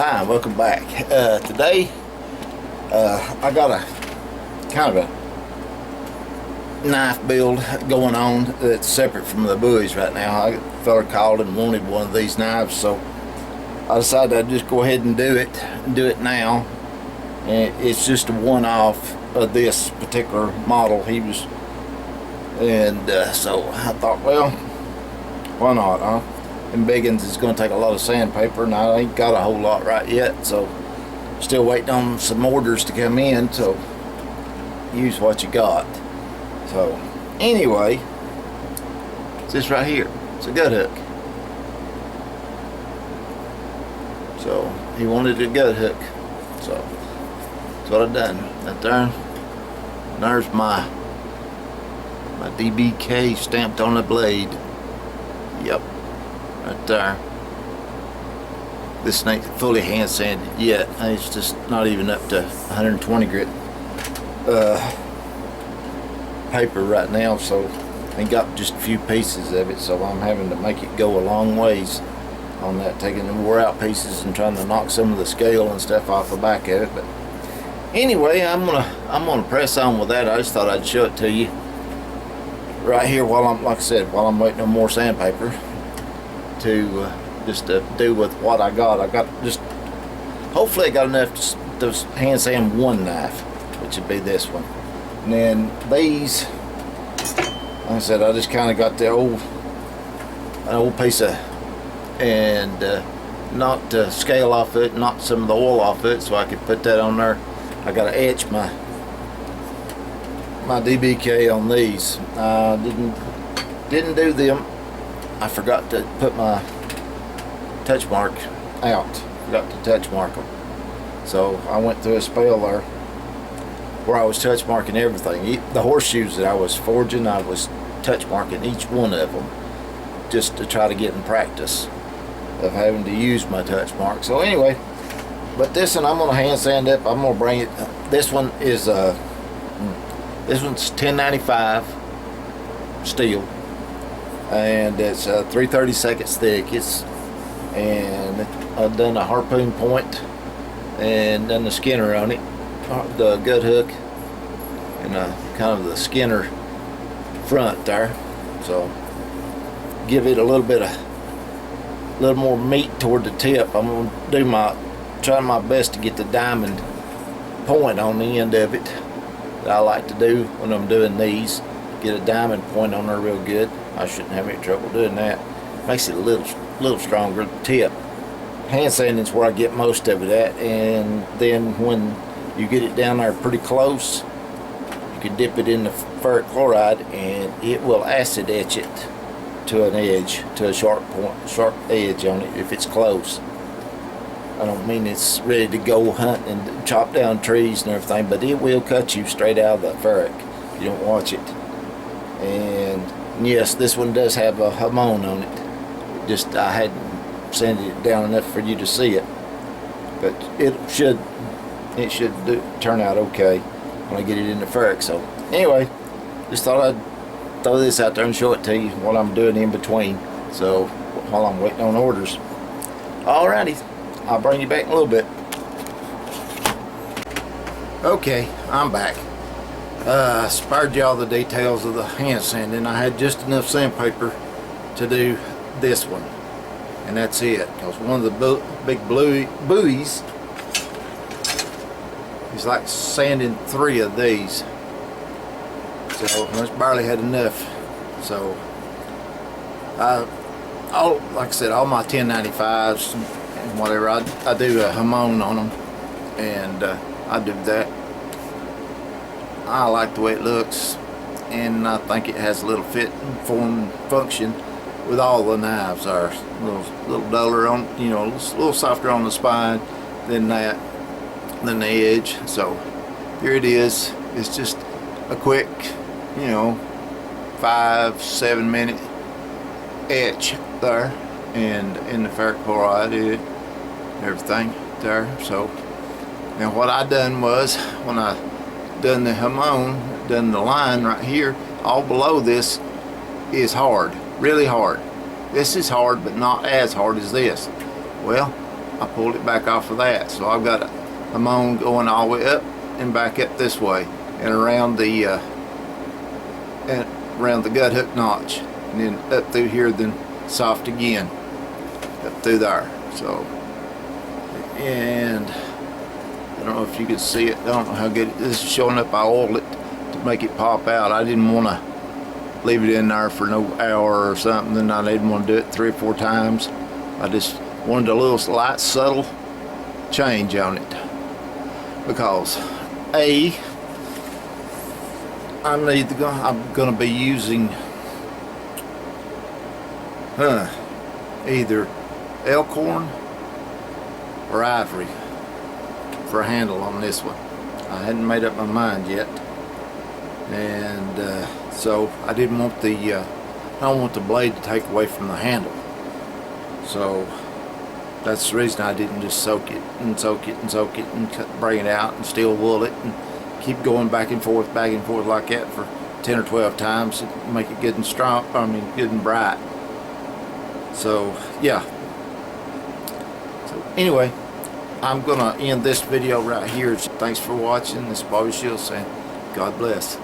Hi, welcome back. Today, I got a kind of a knife build going on that's separate from the buoys right now. A fella called and wanted one of these knives, so I decided I'd just go ahead and do it now. And it's just a one-off of this particular model. So I thought, well, why not, huh? And Biggins is going to take a lot of sandpaper, and I ain't got a whole lot right yet, so still waiting on some orders to come in, so use what you got. So anyway, it's this right here. It's a gut hook. So he wanted a gut hook, so that's what I've done. Right there, there's my DBK stamped on the blade. Yep. Right there. This ain't fully hand sanded yet. It's just not even up to 120 grit paper right now, so I got just a few pieces of it, so I'm having to make it go a long ways on that, taking the wore out pieces and trying to knock some of the scale and stuff off the back of it. But anyway, I'm gonna press on with that. I just thought I'd show it to you right here while I'm, like I said, while I'm waiting on more sandpaper to just do with what I got. Hopefully I got enough to hand sand one knife, which would be this one. And then these, like I said, I just kind of got an old piece of, and knocked the scale off it, knocked some of the oil off it, so I could put that on there. I got to etch my DBK on these. Didn't do them. I forgot to put my touch mark out. Forgot to touch mark them. So I went through a spell there where I was touch marking everything. The horseshoes that I was forging, I was touch marking each one of them just to try to get in practice of having to use my touch mark. So anyway, but this one I'm gonna hand sand up. I'm gonna bring it. This one is this one's 1095 steel, and it's 3/32 thick. And I've done a harpoon point and done the skinner on it, the gut hook, and kind of the skinner front there. So give it a little more meat toward the tip. I'm gonna try my best to get the diamond point on the end of it that I like to do when I'm doing these. Get a diamond point on there real good. I shouldn't have any trouble doing that. Makes it a little stronger tip. Hand sanding is where I get most of it at, and then when you get it down there pretty close, you can dip it in the ferric chloride and it will acid etch it to an edge, to a sharp edge on it if it's close. I don't mean it's ready to go hunt and chop down trees and everything, but it will cut you straight out of the ferric if you don't watch it. And yes, this one does have a hamon on it. Just I hadn't sanded it down enough for you to see it, but it should turn out okay when I get it in the ferric. So anyway, just thought I'd throw this out there and show it to you what I'm doing in between, so while I'm waiting on orders. Alrighty, I'll bring you back in a little bit. Okay, I'm back. Spared you all the details of the hand sanding. I had just enough sandpaper to do this one, and that's it, because one of the big buoys is like sanding 3 of these, so I just barely had enough. So like I said, all my 1095s and whatever, I do a hamon on them, and I do that. I like the way it looks, and I think it has a little fit and form function with all the knives. Are a little duller on, a little softer on the spine than the edge. So here it is. It's just a quick, 5-7 minute etch there, and in the ferric chloride, everything there. So now what I done was, when I done the hamon, done the line right here, all below this is hard, really hard. This is hard, but not as hard as this. Well, I pulled it back off of that. So I've got a moan going all the way up and back up this way and around the gut hook notch, and then up through here, then soft again up through there. So, and I don't know if you can see it. I don't know how good this is showing up. I oiled it to make it pop out. I didn't want to leave it in there for no hour or something, and I didn't want to do it 3 or 4 times. I just wanted a little light, subtle change on it, because I'm going to be using either elkhorn or ivory for a handle on this one. I hadn't made up my mind yet, and so I didn't want I don't want the blade to take away from the handle. So that's the reason I didn't just soak it and soak it and soak it and bring it out and steel wool it and keep going back and forth like that for 10 or 12 times to make it good and strong. I mean, good and bright. So yeah. So anyway, I'm gonna end this video right here. Thanks for watching. This is Bobby Shields saying God bless.